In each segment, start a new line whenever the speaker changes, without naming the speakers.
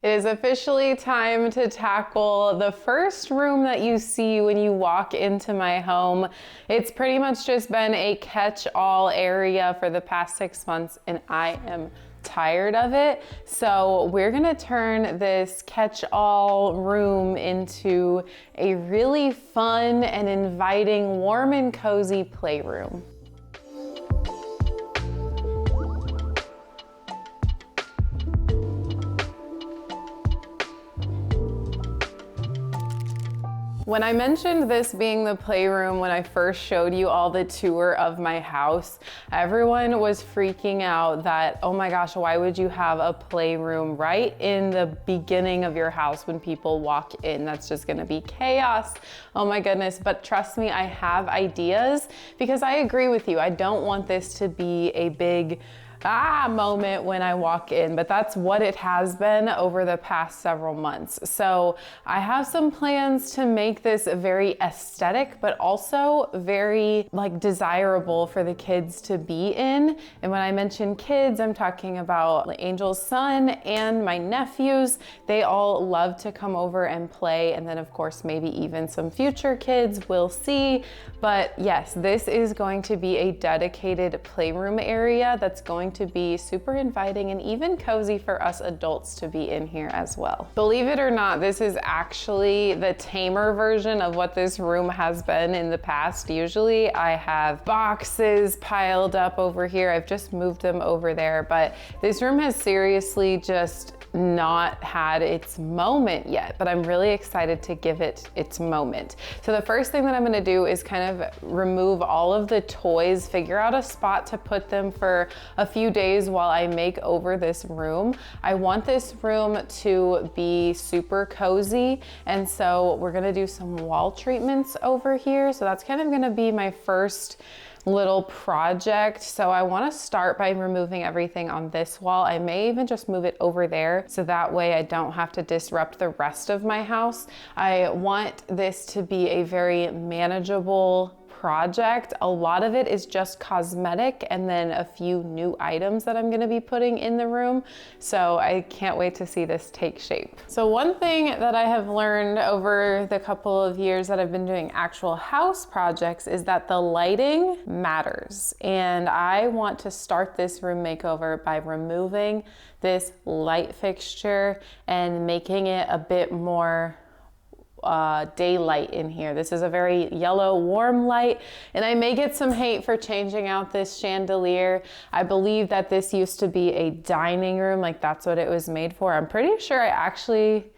It is officially time to tackle the first room that you see when you walk into my home. It's pretty much just been a catch-all area for the past 6 months, and I am tired of it. So we're gonna turn this catch-all room into a really fun and inviting, warm and cozy playroom. When I mentioned this being the playroom when I first showed you all the tour of my house, everyone was freaking out that, oh my gosh, why would you have a playroom right in the beginning of your house when people walk in? That's just gonna be chaos. Oh my goodness, but trust me, I have ideas because I agree with you. I don't want this to be a big moment when I walk in, but that's what it has been over the past several months. So I have some plans to make this very aesthetic, but also very desirable for the kids to be in. And when I mention kids, I'm talking about Angel's son and my nephews. They all love to come over and play. And then of course, maybe even some future kids, we'll see. But yes, this is going to be a dedicated playroom area that's going to be super inviting and even cozy for us adults to be in here as well. Believe it or not, this is actually the tamer version of what this room has been in the past. Usually I have boxes piled up over here. I've just moved them over there, but this room has seriously just not had its moment yet, but I'm really excited to give it its moment. So the first thing that I'm gonna do is kind of remove all of the toys, figure out a spot to put them for a few days while I make over this room. I want this room to be super cozy, and so we're gonna do some wall treatments over here. So that's kind of gonna be my first little project. So I want to start by removing everything on this wall. I may even just move it over there so that way I don't have to disrupt the rest of my house. I want this to be a very manageable project. A lot of it is just cosmetic and then a few new items that I'm going to be putting in the room. So I can't wait to see this take shape. So one thing that I have learned over the couple of years that I've been doing actual house projects is that the lighting matters. And I want to start this room makeover by removing this light fixture and making it a bit more daylight in here. This is a very yellow, warm light, and I may get some hate for changing out this chandelier. I believe that this used to be a dining room, like that's what it was made for. I'm pretty sure I actually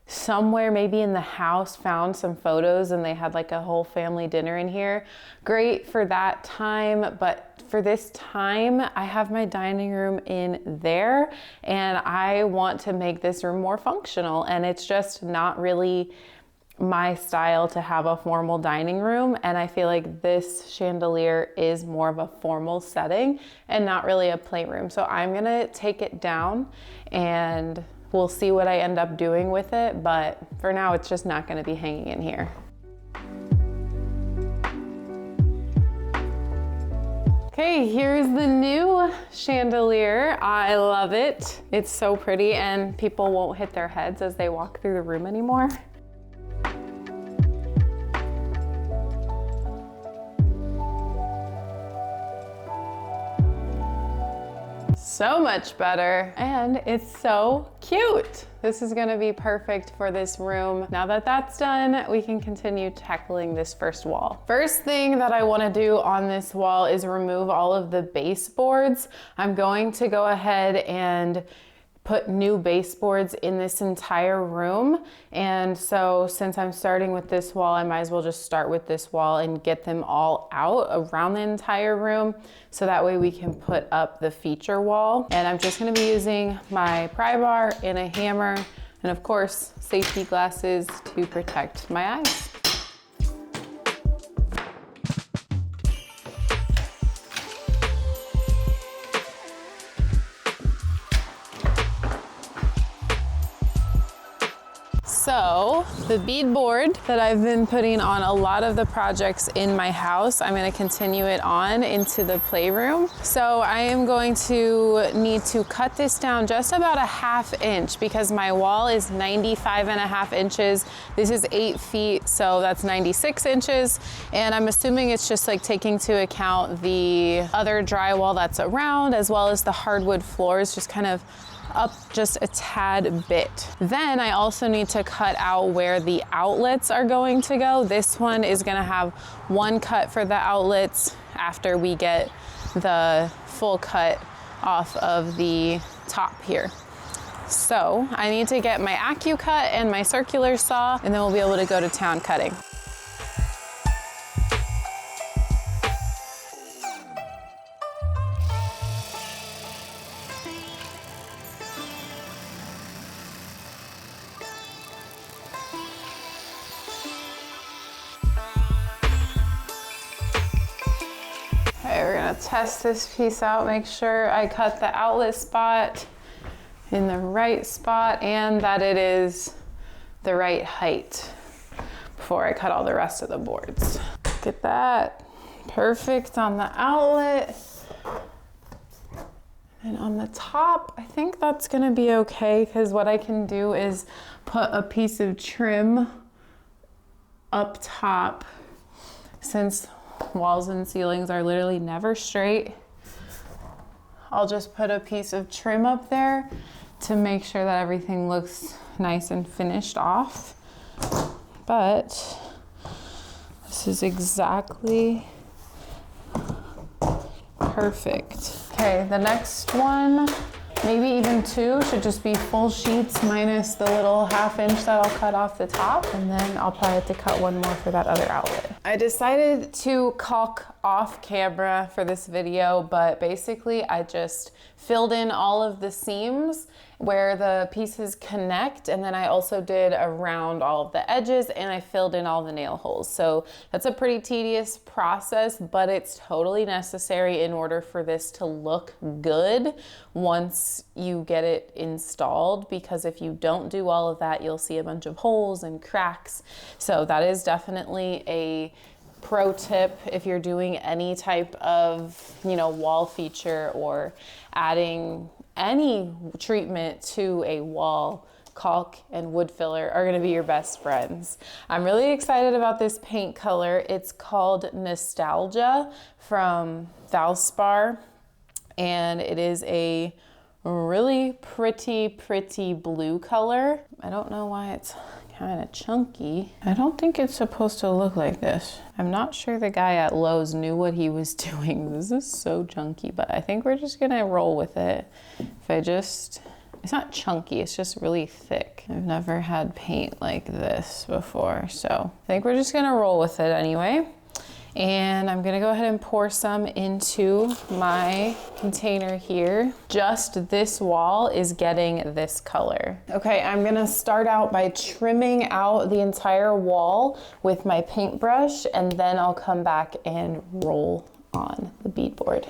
somewhere maybe in the house found some photos and they had like a whole family dinner in here. Great for that time, but for this time I have my dining room in there and I want to make this room more functional, and it's just not really my style to have a formal dining room, and I feel like this chandelier is more of a formal setting and not really a playroom. So I'm gonna take it down and we'll see what I end up doing with it, but for now it's just not gonna be hanging in here. Okay, here's the new chandelier. I love it. It's so pretty and people won't hit their heads as they walk through the room anymore. So much better, and it's so cute. This is gonna be perfect for this room. Now that that's done, we can continue tackling this first wall. First thing that I wanna do on this wall is remove all of the baseboards. I'm going to go ahead and put new baseboards in this entire room. And so since I'm starting with this wall, I might as well just start with this wall and get them all out around the entire room. So that way we can put up the feature wall. And I'm just gonna be using my pry bar and a hammer, and of course, safety glasses to protect my eyes. So the beadboard that I've been putting on a lot of the projects in my house, I'm gonna continue it on into the playroom. So I am going to need to cut this down just about a 1/2 inch because my wall is 95.5 inches. This is 8 feet, so that's 96 inches. And I'm assuming it's just like taking into account the other drywall that's around, as well as the hardwood floors, just kind of up just a tad bit. Then I also need to cut out where the outlets are going to go. This one is gonna have one cut for the outlets after we get the full cut off of the top here. So I need to get my AccuCut and my circular saw, and then we'll be able to go to town cutting. We're gonna test this piece out, make sure I cut the outlet spot in the right spot and that it is the right height before I cut all the rest of the boards. Look at that, perfect on the outlet. And on the top, I think that's gonna be okay because what I can do is put a piece of trim up top. Since walls and ceilings are literally never straight, I'll just put a piece of trim up there to make sure that everything looks nice and finished off. But this is exactly perfect. Okay, the next one, maybe even two, should just be full sheets minus the little 1/2 inch that I'll cut off the top, and then I'll probably have to cut one more for that other outlet. I decided to caulk off camera for this video, but basically I just filled in all of the seams where the pieces connect, and then I also did around all of the edges, and I filled in all the nail holes. So that's a pretty tedious process, but it's totally necessary in order for this to look good once you get it installed, because if you don't do all of that, you'll see a bunch of holes and cracks. So that is definitely a pro tip if you're doing any type of, wall feature or adding any treatment to a wall. Caulk and wood filler are gonna be your best friends. I'm really excited about this paint color. It's called Nostalgia from Valspar, and it is a really pretty blue color. I don't know why it's kind of chunky. I don't think it's supposed to look like this. I'm not sure the guy at Lowe's knew what he was doing. This is so chunky, but I think we're just gonna roll with it. It's not chunky, it's just really thick. I've never had paint like this before, so I think we're just gonna roll with it anyway. And I'm gonna go ahead and pour some into my container here. Just this wall is getting this color. Okay, I'm gonna start out by trimming out the entire wall with my paintbrush, and then I'll come back and roll on the beadboard.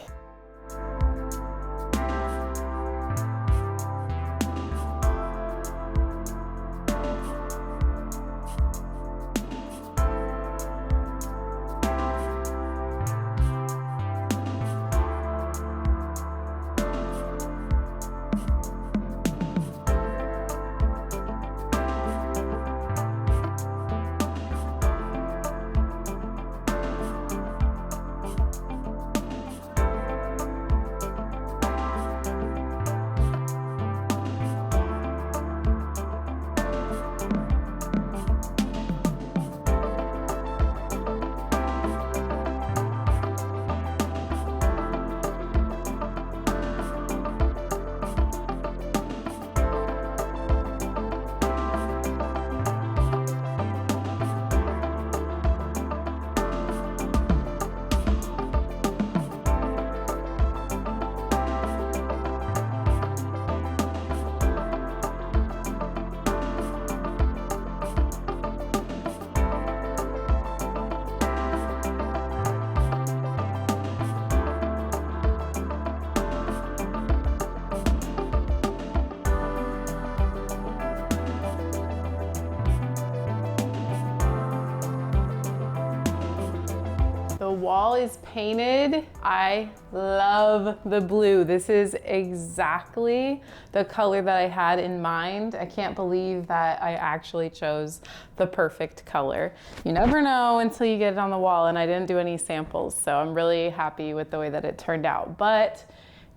wall is painted. I love the blue. This is exactly the color that I had in mind. I can't believe that I actually chose the perfect color. You never know until you get it on the wall, and I didn't do any samples, so I'm really happy with the way that it turned out. But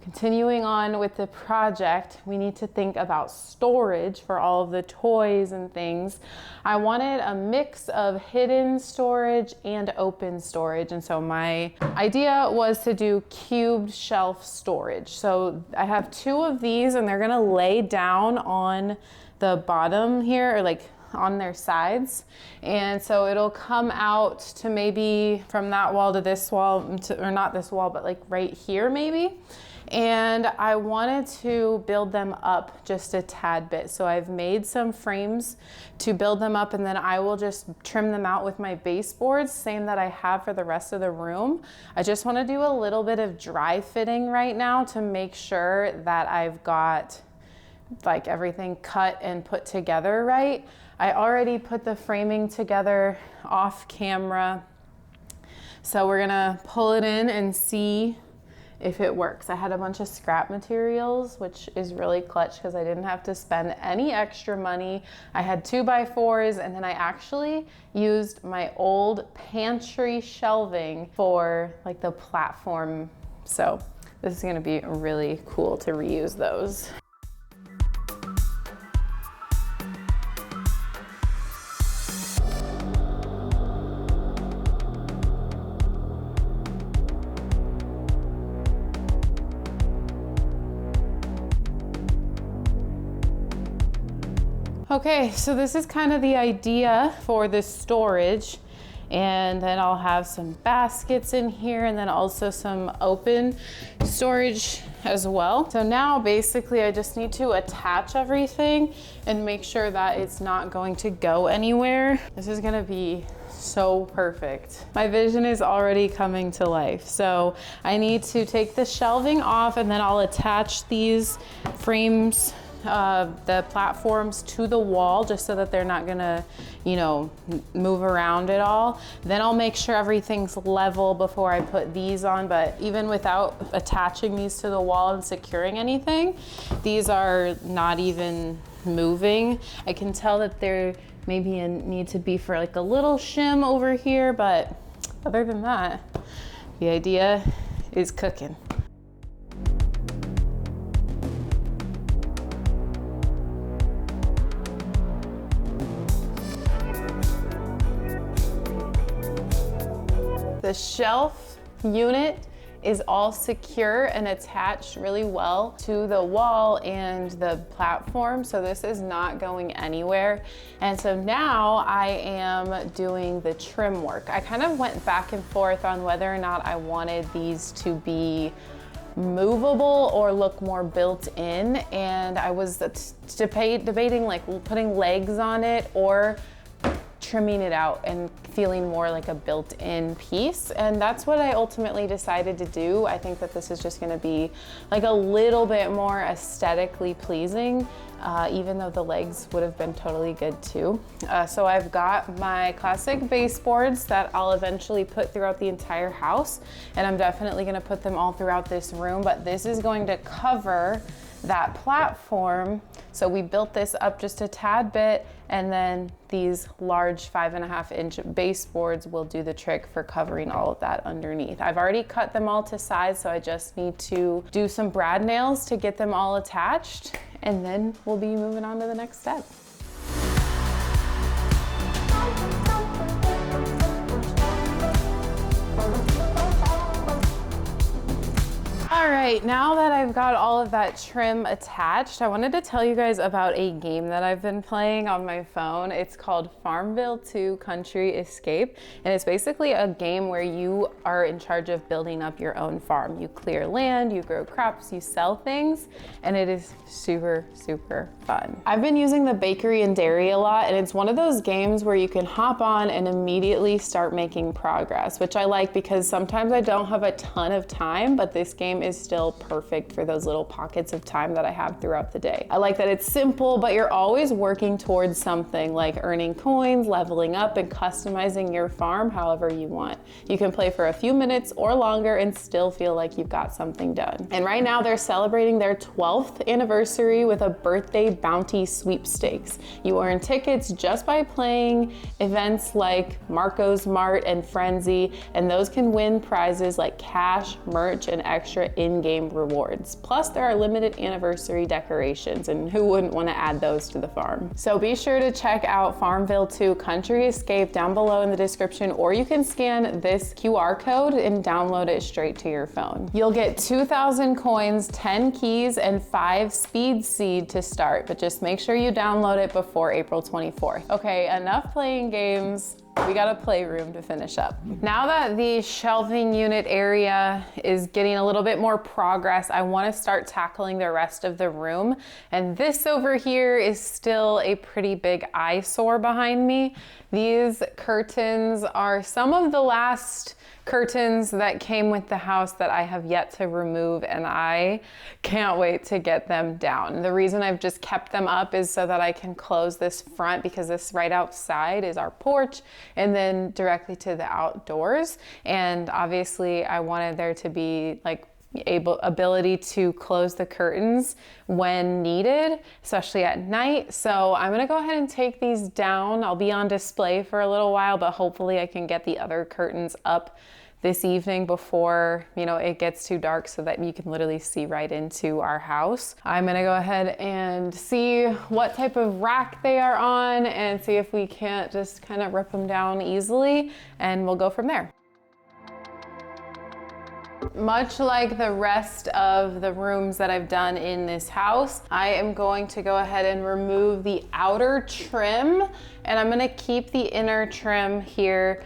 continuing on with the project, we need to think about storage for all of the toys and things. I wanted a mix of hidden storage and open storage. And so my idea was to do cubed shelf storage. So I have 2 of these, and they're gonna lay down on the bottom here, or like on their sides. And so it'll come out to maybe from that wall to this wall, or not this wall, but like right here maybe. And I wanted to build them up just a tad bit. So I've made some frames to build them up, and then I will just trim them out with my baseboards, same that I have for the rest of the room. I just want to do a little bit of dry fitting right now to make sure that I've got like everything cut and put together right. I already put the framing together off camera. So we're gonna pull it in and see if it works. I had a bunch of scrap materials, which is really clutch because I didn't have to spend any extra money. I had 2x4s, and then I actually used my old pantry shelving for like the platform. So this is gonna be really cool to reuse those. Okay, so this is kind of the idea for this storage, and then I'll have some baskets in here, and then also some open storage as well. So now basically I just need to attach everything and make sure that it's not going to go anywhere. This is gonna be so perfect. My vision is already coming to life. So I need to take the shelving off, and then I'll attach these frames, the platforms, to the wall, just so that they're not gonna, you know, move around at all. Then I'll make sure everything's level before I put these on. But even without attaching these to the wall and securing anything, these are not even moving. I can tell that there maybe a need to be for like a little shim over here, but other than that, the idea is cooking. The shelf unit is all secure and attached really well to the wall and the platform, so this is not going anywhere. And so now I am doing the trim work. I kind of went back and forth on whether or not I wanted these to be movable or look more built in, and I was debating like putting legs on it or trimming it out and feeling more like a built-in piece. And that's what I ultimately decided to do. I think that this is just gonna be like a little bit more aesthetically pleasing, even though the legs would have been totally good too. So I've got my classic baseboards that I'll eventually put throughout the entire house, and I'm definitely gonna put them all throughout this room, but this is going to cover that platform. So we built this up just a tad bit, and then these large 5.5-inch baseboards will do the trick for covering all of that underneath. I've already cut them all to size, so I just need to do some brad nails to get them all attached, and then we'll be moving on to the next step. All right, now that I've got all of that trim attached, I wanted to tell you guys about a game that I've been playing on my phone. It's called Farmville 2 Country Escape, and it's basically a game where you are in charge of building up your own farm. You clear land, you grow crops, you sell things, and it is super, super fun. I've been using the bakery and dairy a lot, and it's one of those games where you can hop on and immediately start making progress, which I like because sometimes I don't have a ton of time, but this game is still perfect for those little pockets of time that I have throughout the day. I like that it's simple, but you're always working towards something like earning coins, leveling up, and customizing your farm however you want. You can play for a few minutes or longer and still feel like you've got something done. And right now they're celebrating their 12th anniversary with a birthday bounty sweepstakes. You earn tickets just by playing events like Marco's Mart and Frenzy, and those can win prizes like cash, merch, and extra in-game rewards. Plus there are limited anniversary decorations, and who wouldn't want to add those to the farm? So be sure to check out Farmville 2 Country Escape down below in the description, or you can scan this QR code and download it straight to your phone. You'll get 2,000 coins, 10 keys, and 5 speed seed to start, but just make sure you download it before April 24th. Okay, enough playing games. We got a playroom to finish up. Now that the shelving unit area is getting a little bit more progress, I want to start tackling the rest of the room. And this over here is still a pretty big eyesore behind me. These curtains are some of the last curtains that came with the house that I have yet to remove, and I can't wait to get them down. The reason I've just kept them up is so that I can close this front, because this right outside is our porch and then directly to the outdoors. And obviously I wanted there to be like ability to close the curtains when needed, especially at night. So I'm gonna go ahead and take these down. I'll be on display for a little while, but hopefully I can get the other curtains up this evening before, you know, it gets too dark, so that you can literally see right into our house. I'm gonna go ahead and see what type of rack they are on and see if we can't just kind of rip them down easily, and we'll go from there. Much like the rest of the rooms that I've done in this house, I am going to go ahead and remove the outer trim, and I'm gonna keep the inner trim here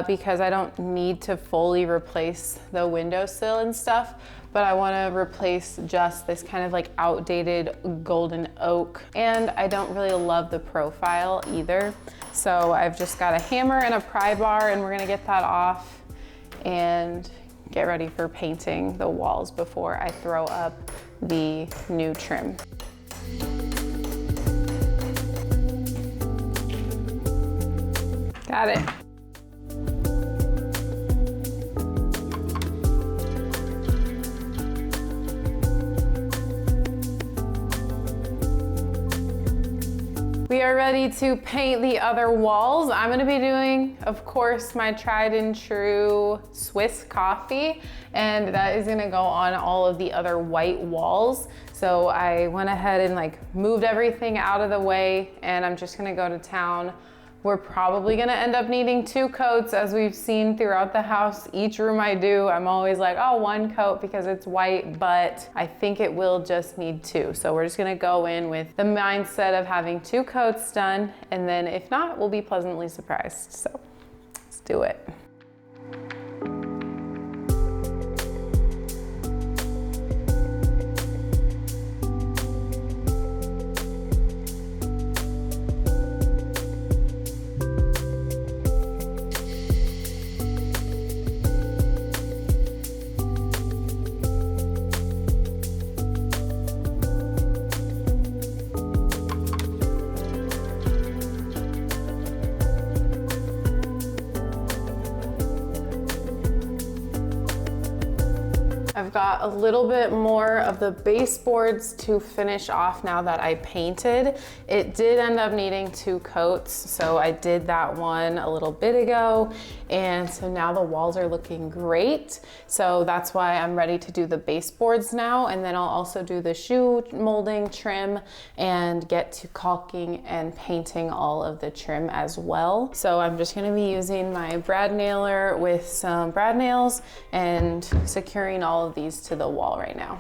because I don't need to fully replace the windowsill and stuff, but I wanna replace just this kind of like outdated golden oak. And I don't really love the profile either. So I've just got a hammer and a pry bar, and we're gonna get that off and get ready for painting the walls before I throw up the new trim. Got it. We are ready to paint the other walls. I'm gonna be doing, of course, my tried and true Swiss coffee, and that is gonna go on all of the other white walls. So I went ahead and like moved everything out of the way, and I'm just gonna go to town. We're probably gonna end up needing 2 coats, as we've seen throughout the house. Each room I do, I'm always like, oh, 1 coat because it's white, but I think it will just need 2. So we're just gonna go in with the mindset of having 2 coats done, and then if not, we'll be pleasantly surprised. So let's do it. I've got a little bit more of the baseboards to finish off now that I painted. It did end up needing 2 coats, so I did that one a little bit ago, and so now the walls are looking great. So that's why I'm ready to do the baseboards now, and then I'll also do the shoe molding trim and get to caulking and painting all of the trim as well. So I'm just gonna be using my brad nailer with some brad nails and securing all of these to the wall right now.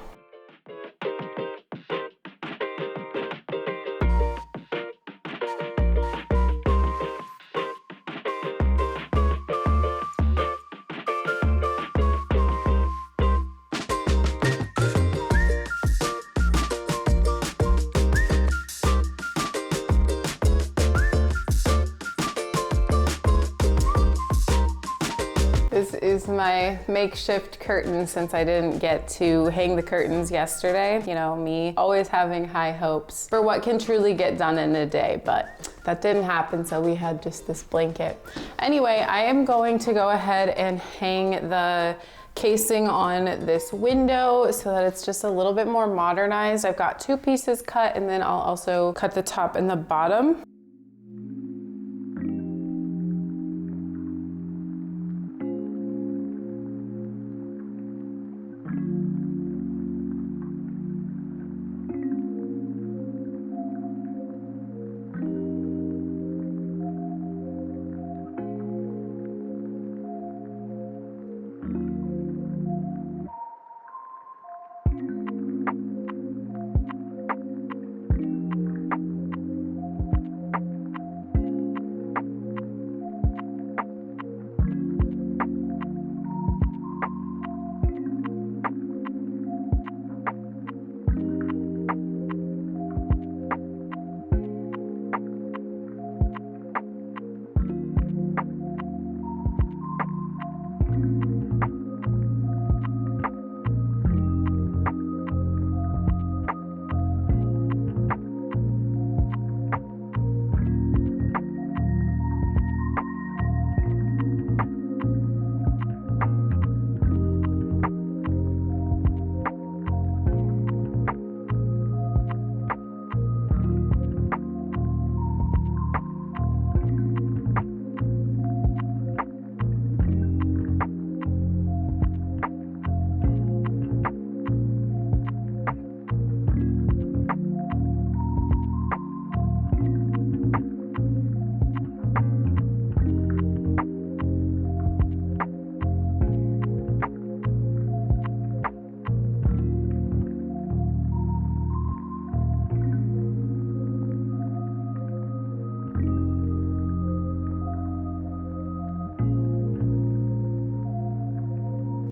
This use my makeshift curtains since I didn't get to hang the curtains yesterday. You know, me always having high hopes for what can truly get done in a day, but that didn't happen, so we had just this blanket. Anyway, I am going to go ahead and hang the casing on this window so that it's just a little bit more modernized. I've got 2 pieces cut, and then I'll also cut the top and the bottom.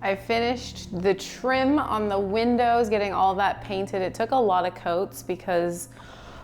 I finished the trim on the windows, getting all that painted. It took a lot of coats because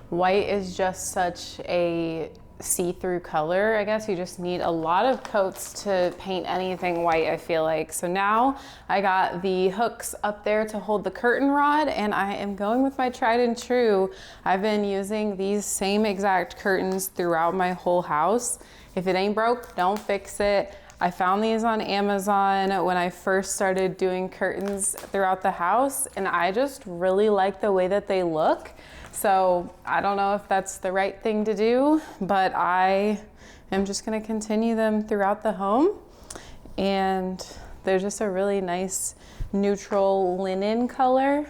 white is just such a see-through color. I guess you just need a lot of coats to paint anything white, I feel like. So now I got the hooks up there to hold the curtain rod, and I am going with my tried and true. I've been using these same exact curtains throughout my whole house. If it ain't broke, don't fix it. I found these on Amazon when I first started doing curtains throughout the house, and I just really like the way that they look. So I don't know if that's the right thing to do, but I am just gonna continue them throughout the home. And they're just a really nice neutral linen color.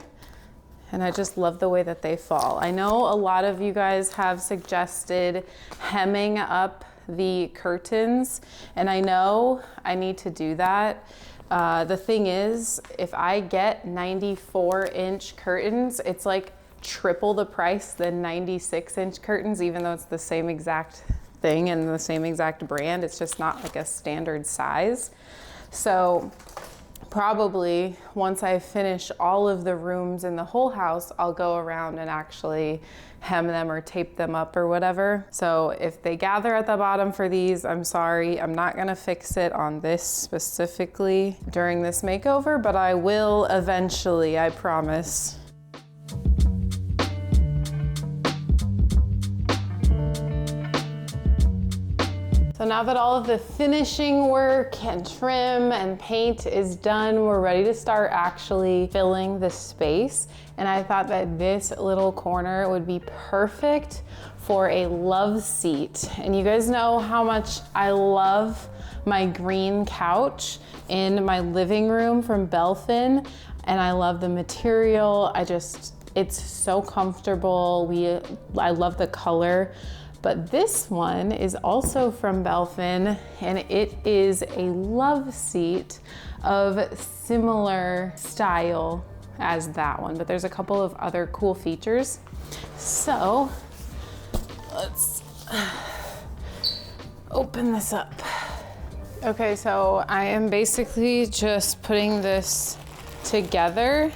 And I just love the way that they fall. I know a lot of you guys have suggested hemming up the curtains, and I know I need to do that. The thing is, if I get 94-inch curtains, it's like triple the price than 96-inch curtains, even though it's the same exact thing and the same exact brand. It's just not like a standard size. So probably once I finish all of the rooms in the whole house, I'll go around and actually hem them or tape them up or whatever. So if they gather at the bottom for these, I'm sorry, I'm not gonna fix it on this specifically during this makeover, but I will eventually, I promise. So now that all of the finishing work and trim and paint is done, we're ready to start actually filling the space. And I thought that this little corner would be perfect for a love seat. And you guys know how much I love my green couch in my living room from Belfin. And I love the material. It's so comfortable. I love the color. But this one is also from Belfin, and it is a love seat of similar style as that one, but there's a couple of other cool features. So let's open this up. Okay, so I am basically just putting this together,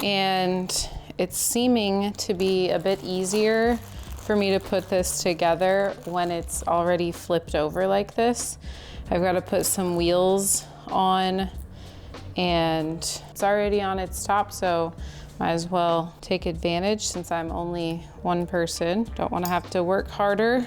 and it's seeming to be a bit easier for me to put this together when it's already flipped over like this. I've got to put some wheels on, and it's already on its top, so might as well take advantage since I'm only one person. Don't want to have to work harder.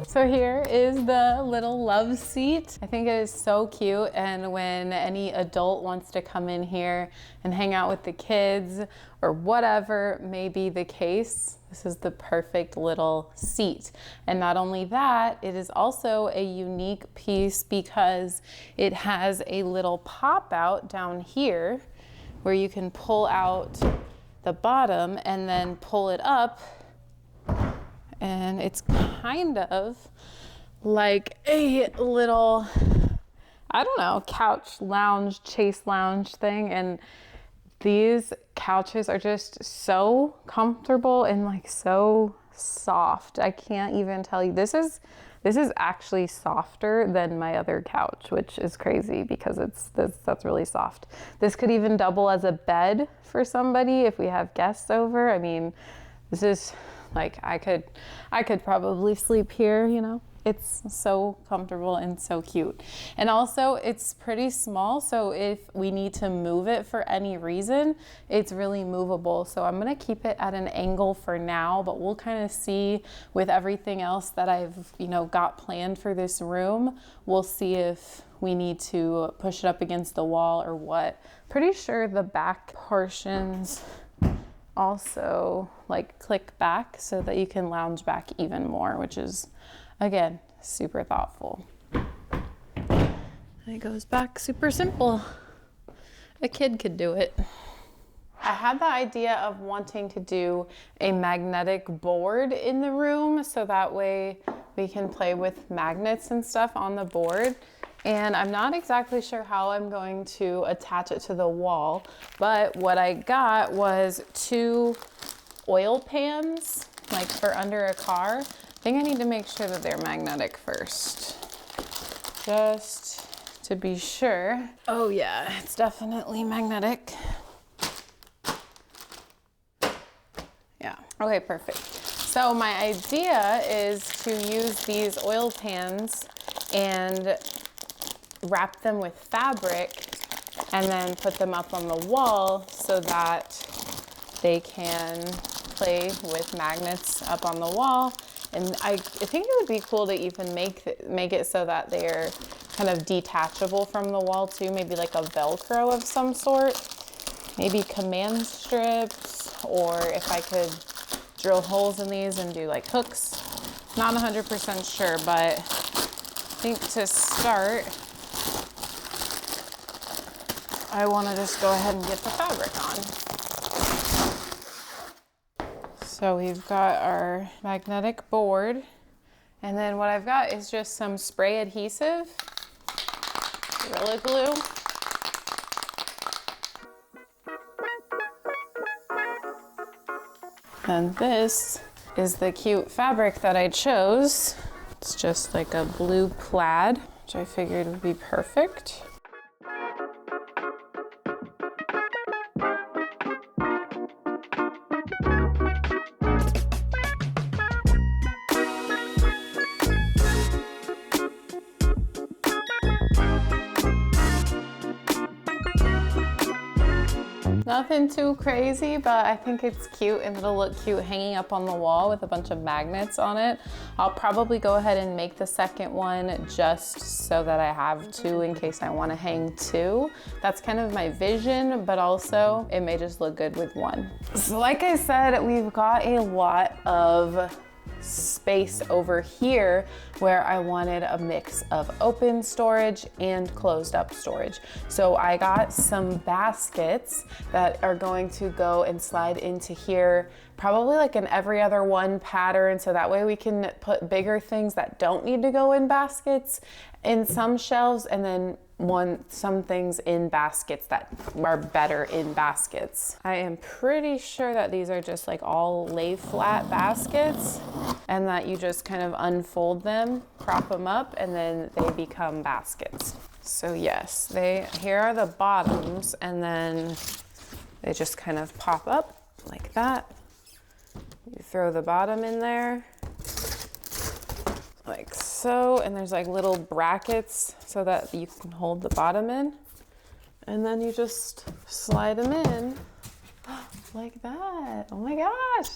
So here is the little love seat. I think it is so cute, and when any adult wants to come in here and hang out with the kids or whatever may be the case, this is the perfect little seat. And not only that, it is also a unique piece because it has a little pop out down here where you can pull out the bottom and then pull it up, and it's kind of like a little, I don't know, couch lounge, chase lounge thing. And these couches are just so comfortable and like so soft. I can't even tell you. This is actually softer than my other couch, which is crazy because that's really soft. This could even double as a bed for somebody if we have guests over. I mean, this is like, I could probably sleep here, you know. It's so comfortable and so cute. And also it's pretty small, so if we need to move it for any reason, it's really movable. So I'm gonna keep it at an angle for now, but we'll kind of see with everything else that I've, you know, got planned for this room. We'll see if we need to push it up against the wall or what. Pretty sure the back portions also like click back so that you can lounge back even more, which is, again, super thoughtful. And it goes back super simple. A kid could do it. I had the idea of wanting to do a magnetic board in the room so that way we can play with magnets and stuff on the board. And I'm not exactly sure how I'm going to attach it to the wall, but what I got was 2 oil pans, like for under a car. I think I need to make sure that they're magnetic first, just to be sure. Oh yeah, it's definitely magnetic. Yeah, okay, perfect. So my idea is to use these oil pans and wrap them with fabric and then put them up on the wall so that they can play with magnets up on the wall. And I think it would be cool to even make it so that they're kind of detachable from the wall too, maybe like a Velcro of some sort, maybe command strips, or if I could drill holes in these and do like hooks. Not 100% sure, but I think to start, I want to just go ahead and get the fabric on. So we've got our magnetic board, and then what I've got is just some spray adhesive, Gorilla Glue. And this is the cute fabric that I chose. It's just like a blue plaid, which I figured would be perfect. Nothing too crazy, but I think it's cute and it'll look cute hanging up on the wall with a bunch of magnets on it. I'll probably go ahead and make the second one just so that I have two in case I want to hang two. That's kind of my vision, but also it may just look good with one. So like I said, we've got a lot of space over here where I wanted a mix of open storage and closed up storage. So I got some baskets that are going to go and slide into here, probably like an every other one pattern. So that way we can put bigger things that don't need to go in baskets in some shelves, and then some things in baskets that are better in baskets. I am pretty sure that these are just like all lay flat baskets, and that you just kind of unfold them, prop them up, and then they become baskets. So yes, here are the bottoms, and then they just kind of pop up like that. You throw the bottom in there, like so, and there's like little brackets so that you can hold the bottom in, and then you just slide them in like that. Oh my gosh.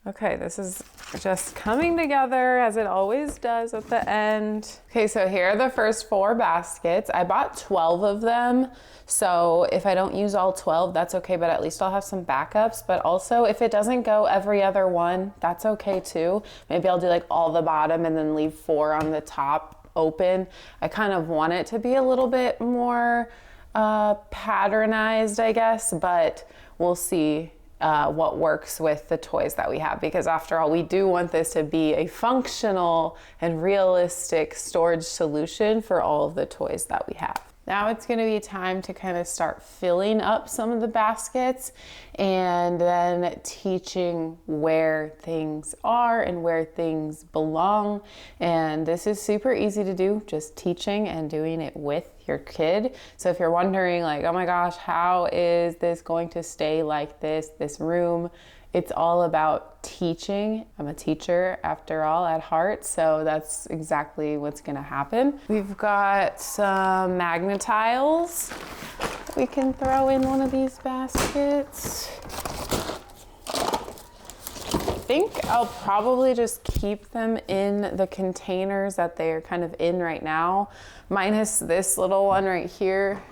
Okay, this is just coming together as it always does at the end. Okay, so here are the first 4 baskets. I bought 12 of them. So if I don't use all 12, that's okay, but at least I'll have some backups. But also if it doesn't go every other one, that's okay too. Maybe I'll do like all the bottom and then leave 4 on the top open. I kind of want it to be a little bit more patternized, I guess, but we'll see what works with the toys that we have, because after all, we do want this to be a functional and realistic storage solution for all of the toys that we have. Now it's going to be time to kind of start filling up some of the baskets and then teaching where things are and where things belong. And this is super easy to do, just teaching and doing it with your kid. So if you're wondering like, oh my gosh, how is this going to stay like this room? It's all about teaching. I'm a teacher after all at heart, so that's exactly what's gonna happen. We've got some magnetiles we can throw in one of these baskets. I think I'll probably just keep them in the containers that they are kind of in right now, minus this little one right here,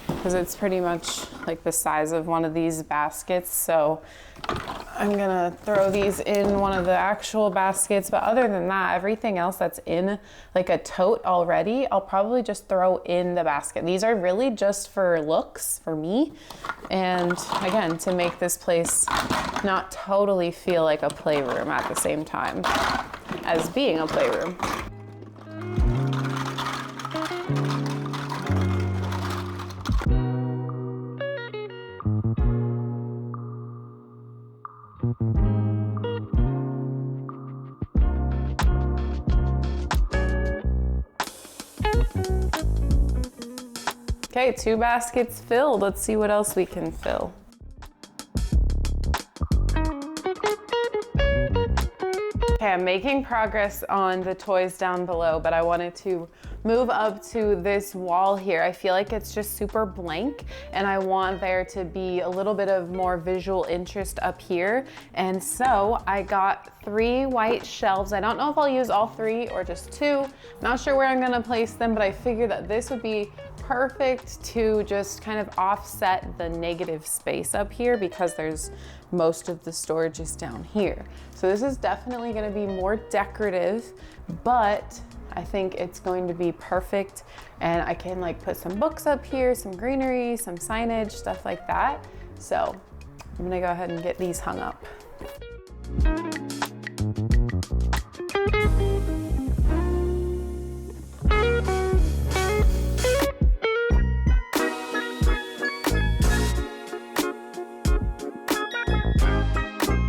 because it's pretty much like the size of one of these baskets. So I'm gonna throw these in one of the actual baskets, but other than that, everything else that's in like a tote already, I'll probably just throw in the basket. These are really just for looks for me, and again, to make this place not totally feel like a playroom at the same time as being a playroom. Okay, 2 baskets filled. Let's see what else we can fill. Okay, I'm making progress on the toys down below, but I wanted to move up to this wall here. I feel like it's just super blank, and I want there to be a little bit of more visual interest up here. And so I got 3 white shelves. I don't know if I'll use all 3 or just 2. Not sure where I'm gonna place them, but I figured that this would be perfect to just kind of offset the negative space up here, because there's most of the storage is down here. So this is definitely going to be more decorative, but I think it's going to be perfect. And I can like put some books up here, some greenery, some signage, stuff like that. So I'm gonna go ahead and get these hung up.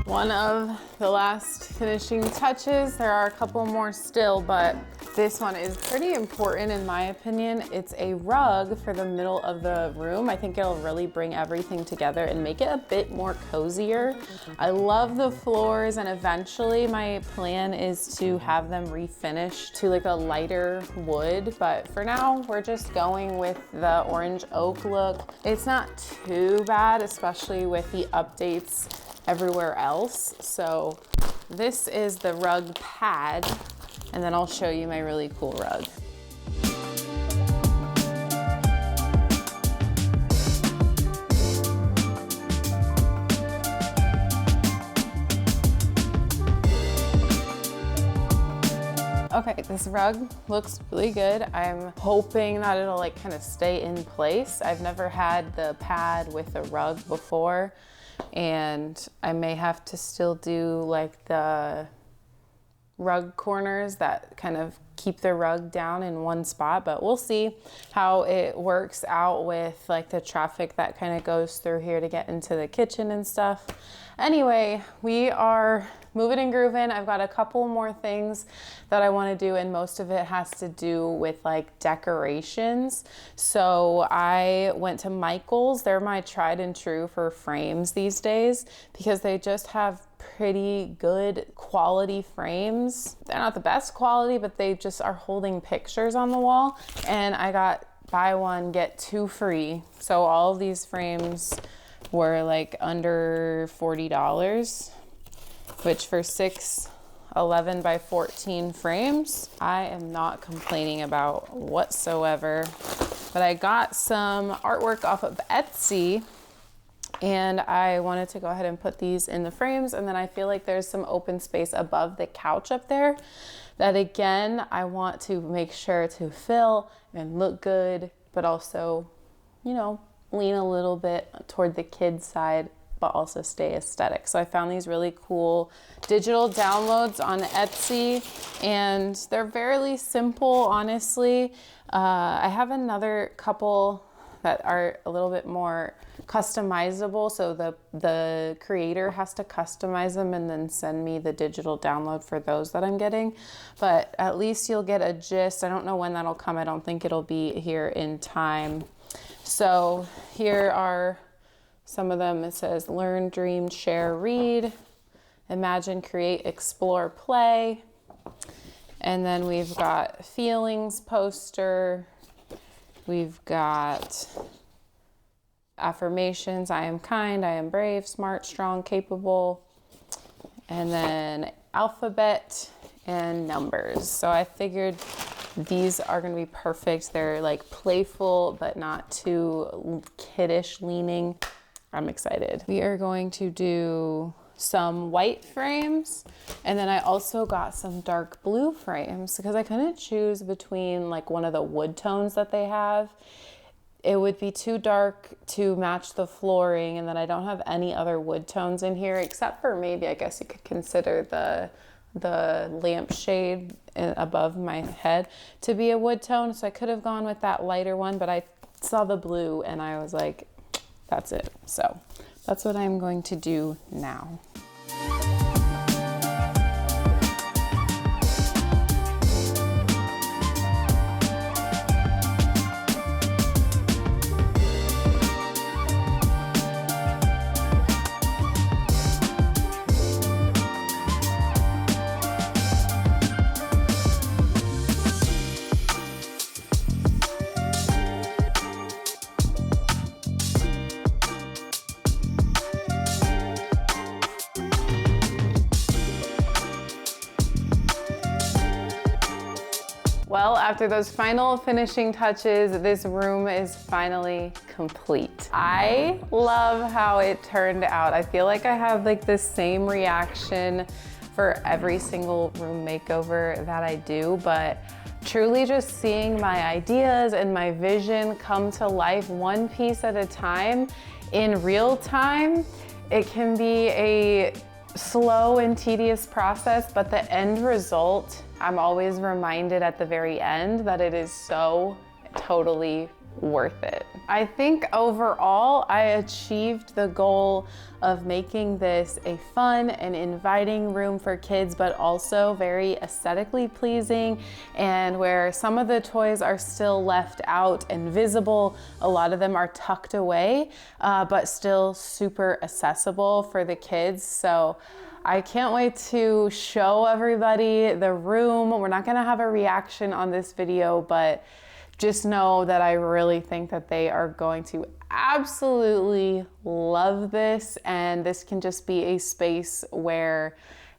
One of the last finishing touches. There are a couple more still, but This one is pretty important in my opinion. It's a rug for the middle of the room. I think it'll really bring everything together and make it a bit more cozier. I love the floors, and eventually my plan is to have them refinished to like a lighter wood, but for now we're just going with the orange oak look. It's not too bad, especially with the updates everywhere else. So this is the rug pad, and then I'll show you my really cool rug. Okay, this rug looks really good. I'm hoping that it'll like kind of stay in place. I've never had the pad with a rug before, and I may have to still do like the rug corners that kind of keep the rug down in one spot, but we'll see how it works out with like the traffic that kind of goes through here to get into the kitchen and stuff. Anyway, we are moving and grooving. I've got a couple more things that I want to do, and most of it has to do with like decorations. So I went to Michael's. They're my tried and true for frames these days because they just have pretty good quality frames. They're not the best quality, but they just are holding pictures on the wall. And I got buy one, get two free. So all of these frames were like under $40, which for 6 11 by 14 frames, I am not complaining about whatsoever. But I got some artwork off of Etsy, and I wanted to go ahead and put these in the frames. And then I feel like there's some open space above the couch up there that, again, I want to make sure to fill and look good, but also, you know, lean a little bit toward the kids side, but also stay aesthetic. So I found these really cool digital downloads on Etsy, and they're fairly simple, honestly. I have another couple that are a little bit more customizable. So the creator has to customize them and then send me the digital download for those that I'm getting. But at least you'll get a gist. I don't know when that'll come. I don't think it'll be here in time. So here are some of them. It says learn, dream, share, read, imagine, create, explore, play. And then we've got feelings poster. We've got affirmations. I am kind, I am brave, smart, strong, capable. And then alphabet and numbers. So I figured these are going to be perfect. They're like playful, but not too kiddish leaning. I'm excited. We are going to do some white frames, and then I also got some dark blue frames because I couldn't choose between like one of the wood tones that they have. It would be too dark to match the flooring, and then I don't have any other wood tones in here except for maybe, I guess you could consider the lampshade above my head to be a wood tone. So I could have gone with that lighter one, but I saw the blue and I was like, that's it. So that's what I'm going to do now. Well, after those final finishing touches, this room is finally complete. I love how it turned out. I feel like I have like the same reaction for every single room makeover that I do, but truly just seeing my ideas and my vision come to life one piece at a time in real time, it can be a slow and tedious process, but the end result, I'm always reminded at the very end that it is so totally worth it. I think overall I achieved the goal of making this a fun and inviting room for kids, but also very aesthetically pleasing, and where some of the toys are still left out and visible, a lot of them are tucked away, but still super accessible for the kids. So I can't wait to show everybody the room. We're not gonna have a reaction on this video, but just know that I really think that they are going to absolutely love this, and this can just be a space where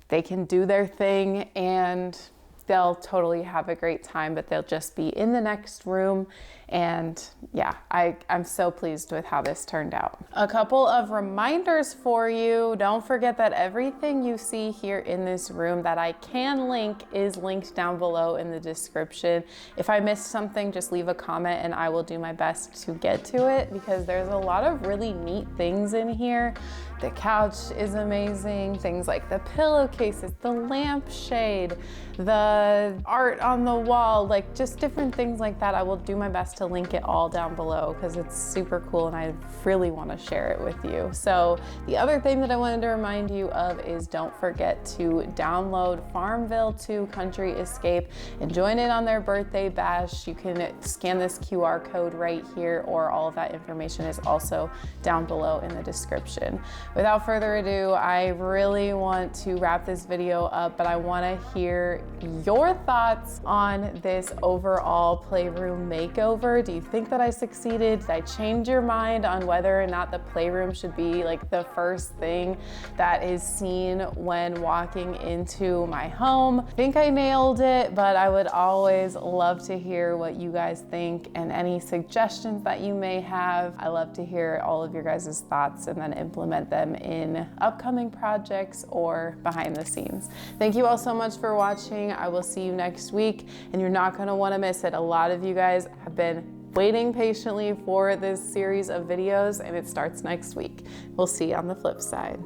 they can do their thing and they'll totally have a great time, but they'll just be in the next room. And yeah, I'm so pleased with how this turned out. A couple of reminders for you. Don't forget that everything you see here in this room that I can link is linked down below in the description. If I missed something, just leave a comment and I will do my best to get to it, because there's a lot of really neat things in here. The couch is amazing. Things like the pillowcases, the lampshade, the art on the wall, like just different things like that. I will do my best to link it all down below because it's super cool and I really want to share it with you. So the other thing that I wanted to remind you of is don't forget to download Farmville 2 Country Escape and join in on their birthday bash. You can scan this QR code right here, or all of that information is also down below in the description. Without further ado, I really want to wrap this video up, but I want to hear your thoughts on this overall playroom makeover. Do you think that I succeeded? Did I change your mind on whether or not the playroom should be like the first thing that is seen when walking into my home? I think I nailed it, but I would always love to hear what you guys think and any suggestions that you may have. I love to hear all of your guys' thoughts and then implement them in upcoming projects or behind the scenes. Thank you all so much for watching. I will see you next week, and you're not going to want to miss it. A lot of you guys have been waiting patiently for this series of videos, and it starts next week. We'll see you on the flip side.